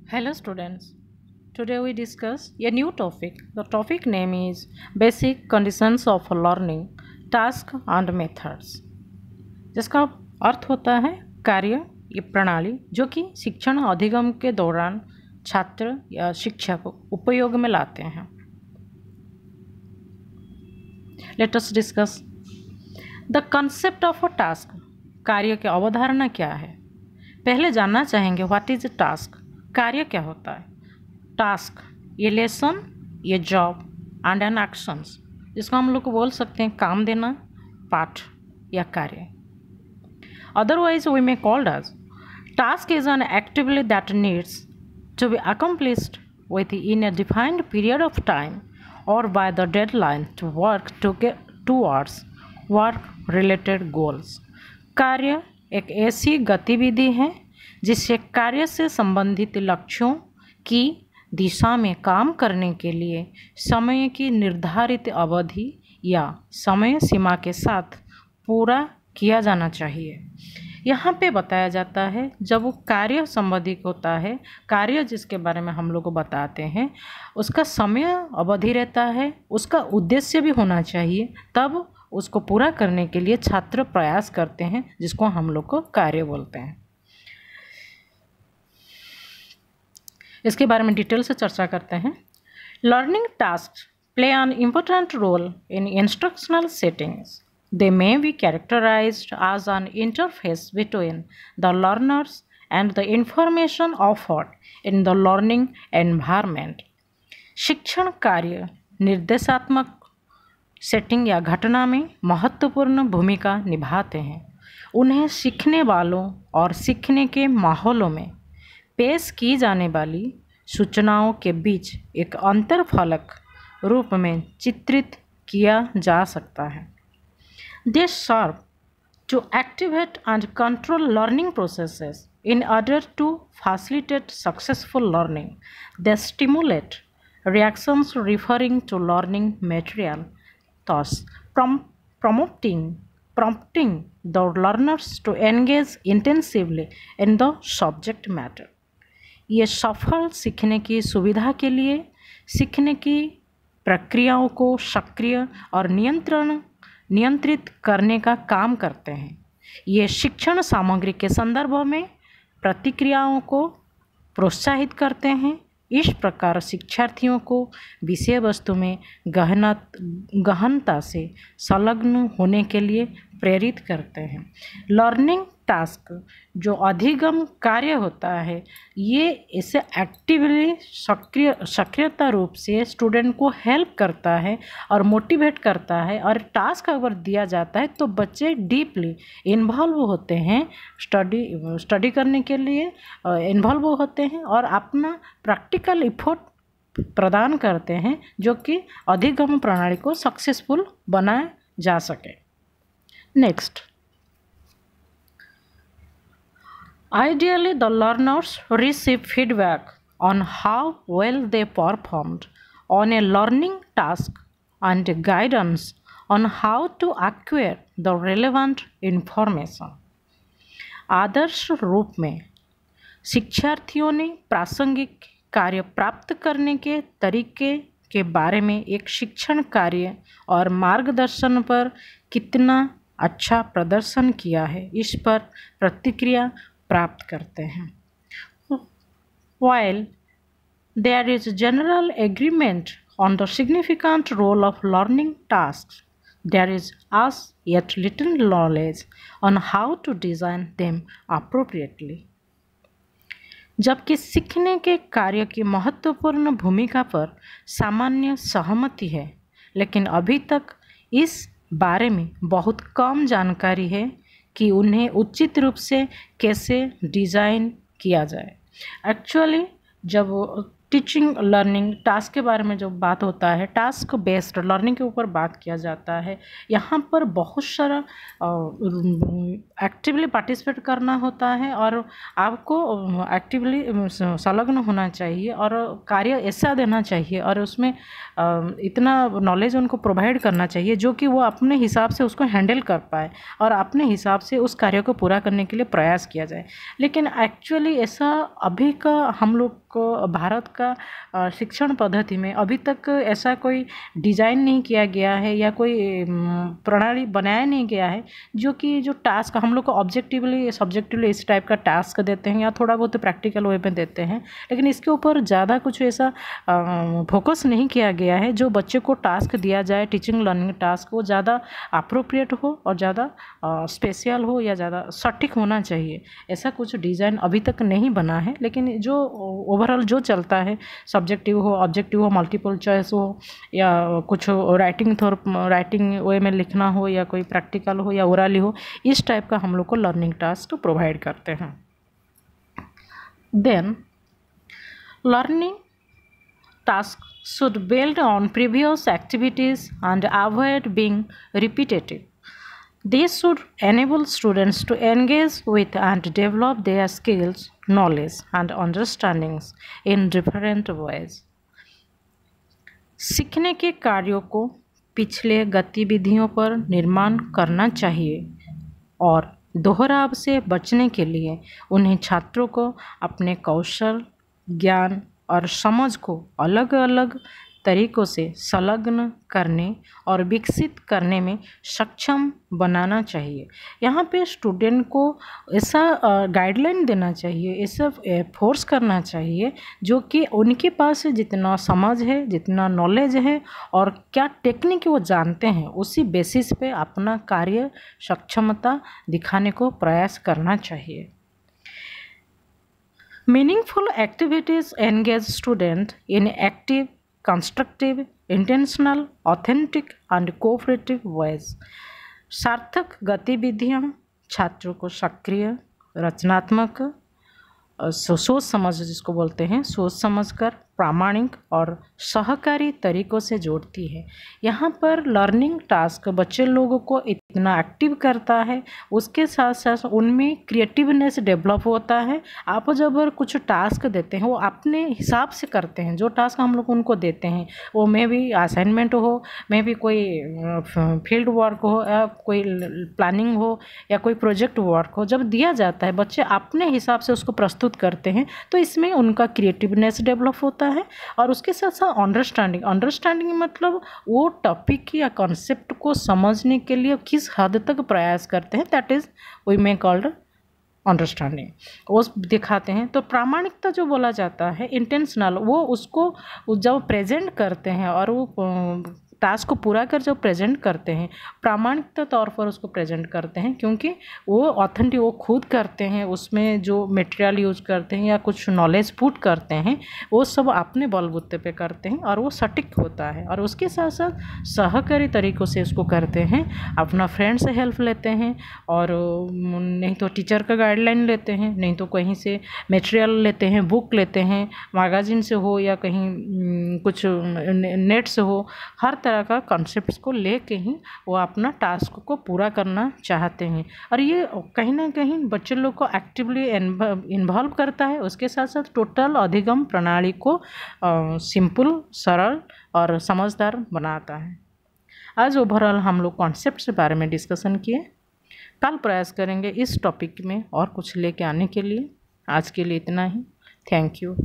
Hello students. Today we discuss a new topic. The topic name is Basic Conditions of Learning, Task and Methods. जिसका अर्थ होता है कार्य या प्रणाली जो कि शिक्षण अधिगम के दौरान छात्र या शिक्षक उपयोग में लाते हैं. Let us discuss the concept of a task. कार्य की अवधारणा क्या है. पहले जानना चाहेंगे व्हाट इज टास्क. कार्य क्या होता है. टास्क ये लेसन, ये जॉब एंड एन एक्शंस, जिसको हम लोग को बोल सकते हैं काम देना, पाठ या कार्य. Otherwise we may called as task is an activity that needs to be accomplished with in a defined period of time और by the deadline to work towards work related goals. कार्य एक ऐसी गतिविधि है जिससे कार्य से संबंधित लक्ष्यों की दिशा में काम करने के लिए समय की निर्धारित अवधि या समय सीमा के साथ पूरा किया जाना चाहिए. यहाँ पे बताया जाता है जब वो कार्य संबंधित होता है, कार्य जिसके बारे में हम लोग को बताते हैं उसका समय अवधि रहता है, उसका उद्देश्य भी होना चाहिए, तब उसको पूरा करने के लिए छात्र प्रयास करते हैं जिसको हम लोग को कार्य बोलते हैं. इसके बारे में डिटेल से चर्चा करते हैं. Learning task play an important role in instructional settings. They may be characterized as an interface between the learners and the information offered in the learning environment. शिक्षण कार्य निर्देशात्मक सेटिंग या घटना में महत्वपूर्ण भूमिका निभाते हैं. उन्हें सीखने वालों और सीखने के माहौलों में पेश की जाने वाली सूचनाओं के बीच एक अंतरफलक रूप में चित्रित किया जा सकता है. They serve to activate and control learning processes in order to facilitate successful learning. They stimulate reactions referring to learning material, thus prompting the learners to engage intensively in the subject matter. ये सफल सीखने की सुविधा के लिए सीखने की प्रक्रियाओं को सक्रिय और नियंत्रित करने का काम करते हैं. ये शिक्षण सामग्री के संदर्भ में प्रतिक्रियाओं को प्रोत्साहित करते हैं. इस प्रकार शिक्षार्थियों को विषय वस्तु में गहनता से संलग्न होने के लिए प्रेरित करते हैं. लर्निंग टास्क जो अधिगम कार्य होता है ये इसे एक्टिवली सक्रियता रूप से स्टूडेंट को हेल्प करता है और मोटिवेट करता है. और टास्क अगर दिया जाता है तो बच्चे डीपली इन्वॉल्व होते हैं, स्टडी करने के लिए इन्वॉल्व होते हैं और अपना प्रैक्टिकल इफोर्ट प्रदान करते हैं जो कि अधिगम प्रणाली को सक्सेसफुल बनाया जा सके. Next, ideally, the learners receive feedback on how well they performed on a learning task and guidance on how to acquire the relevant information. आदर्श रूप में शिक्षार्थियों ने प्रासंगिक कार्य प्राप्त करने के तरीके के बारे में एक शिक्षण कार्य और मार्गदर्शन पर कितना अच्छा प्रदर्शन किया है इस पर प्रतिक्रिया प्राप्त करते हैं. While there is general agreement on the significant role of learning tasks, there is as yet little knowledge on how to design them appropriately. जबकि सीखने के कार्य की महत्वपूर्ण भूमिका पर सामान्य सहमति है, लेकिन अभी तक इस बारे में बहुत कम जानकारी है कि उन्हें उचित रूप से कैसे डिज़ाइन किया जाए. एक्चुअली जब टीचिंग लर्निंग टास्क के बारे में जो बात होता है, टास्क बेस्ड लर्निंग के ऊपर बात किया जाता है, यहाँ पर बहुत सारा एक्टिवली पार्टिसिपेट करना होता है और आपको एक्टिवली संलग्न होना चाहिए और कार्य ऐसा देना चाहिए और उसमें इतना नॉलेज उनको प्रोवाइड करना चाहिए जो कि वो अपने हिसाब से उसको हैंडल कर पाए और अपने हिसाब से उस कार्य को पूरा करने के लिए प्रयास किया जाए. लेकिन एक्चुअली ऐसा अभी का हम लोग को भारत का शिक्षण पद्धति में अभी तक ऐसा कोई डिज़ाइन नहीं किया गया है या कोई प्रणाली बनाया नहीं गया है जो कि जो टास्क हम लोग को ऑब्जेक्टिवली सब्जेक्टिवली इस टाइप का टास्क देते हैं या थोड़ा बहुत प्रैक्टिकल वे में देते हैं, लेकिन इसके ऊपर ज़्यादा कुछ ऐसा फोकस नहीं किया गया है। जो बच्चे को टास्क दिया जाए टीचिंग लर्निंग टास्क वो ज़्यादा अप्रोप्रिएट हो और ज़्यादा स्पेशल हो या ज़्यादा सटीक होना चाहिए, ऐसा कुछ डिज़ाइन अभी तक नहीं बना है। लेकिन जो ओवरऑल जो चलता है सब्जेक्टिव हो ऑब्जेक्टिव हो मल्टीपल चॉइस हो या कुछ राइटिंग वे में लिखना हो या कोई प्रैक्टिकल हो या ओरली हो, इस टाइप का हम लोग को लर्निंग टास्क प्रोवाइड करते हैं। Then learning task should build on previous activities and avoid being repetitive. This should enable students to engage with and develop their skills, knowledge and understandings in different ways. सीखने के कार्यों को पिछले गतिविधियों पर निर्माण करना चाहिए और दोहराव से बचने के लिए उन्हें छात्रों को अपने कौशल, ज्ञान और समझ को अलग अलग तरीक़ों से संलग्न करने और विकसित करने में सक्षम बनाना चाहिए। यहाँ पे स्टूडेंट को ऐसा गाइडलाइन देना चाहिए, ऐसा फोर्स करना चाहिए जो कि उनके पास जितना समझ है जितना नॉलेज है और क्या टेक्निक वो जानते हैं उसी बेसिस पे अपना कार्य सक्षमता दिखाने को प्रयास करना चाहिए। Meaningful activities engage students in active, constructive, intentional, authentic and cooperative ways. सार्थक गतिविधियाँ छात्रों को सक्रिय, रचनात्मक, सोच समझ जिसको बोलते हैं सोच समझकर प्रामाणिक और सहकारी तरीक़ों से जोड़ती है। यहाँ पर लर्निंग टास्क बच्चे लोगों को इतना एक्टिव करता है, उसके साथ साथ उनमें क्रिएटिवनेस डेवलप होता है। आप जब कुछ टास्क देते हैं वो अपने हिसाब से करते हैं, जो टास्क हम लोग उनको देते हैं वो मे भी असाइनमेंट हो, मे भी कोई फील्ड वर्क हो या कोई प्लानिंग हो या कोई प्रोजेक्ट वर्क हो, जब दिया जाता है बच्चे अपने हिसाब से उसको प्रस्तुत करते हैं तो इसमें उनका क्रिएटिवनेस डेवलप होता है। और उसके साथ साथ अंडरस्टैंडिंग मतलब वो टॉपिक या कॉन्सेप्ट को समझने के लिए किस हद तक प्रयास करते हैं, that is we may called understanding, वो दिखाते हैं। तो प्रामाणिकता जो बोला जाता है इंटेंशनल, वो उसको जब प्रेजेंट करते हैं और वो टास्क को पूरा कर जब प्रेजेंट करते हैं प्रामाणिकता तौर पर उसको प्रेजेंट करते हैं, क्योंकि वो ऑथेंटिक वो खुद करते हैं, उसमें जो मटेरियल यूज करते हैं या कुछ नॉलेज पुट करते हैं वो सब अपने बलबूते पे करते हैं और वो सटीक होता है। और उसके साथ साथ सहकारी तरीक़ों से उसको करते हैं, अपना फ्रेंड से हेल्प लेते हैं और नहीं तो टीचर का गाइडलाइन लेते हैं, नहीं तो कहीं से मटेरियल लेते हैं, बुक लेते हैं, मैगज़ीन से हो या कहीं कुछ नेट से हो, हर तरह का कॉन्सेप्ट्स को लेके ही वो अपना टास्क को पूरा करना चाहते हैं। और ये कहीं ना कहीं बच्चे लोग को एक्टिवली इन्वॉल्व करता है, उसके साथ साथ टोटल अधिगम प्रणाली को सिंपल, सरल और समझदार बनाता है। आज ओवरऑल हम लोग कॉन्सेप्ट के बारे में डिस्कशन किए, कल प्रयास करेंगे इस टॉपिक में और कुछ लेके आने के लिए। आज के लिए इतना ही, थैंक यू।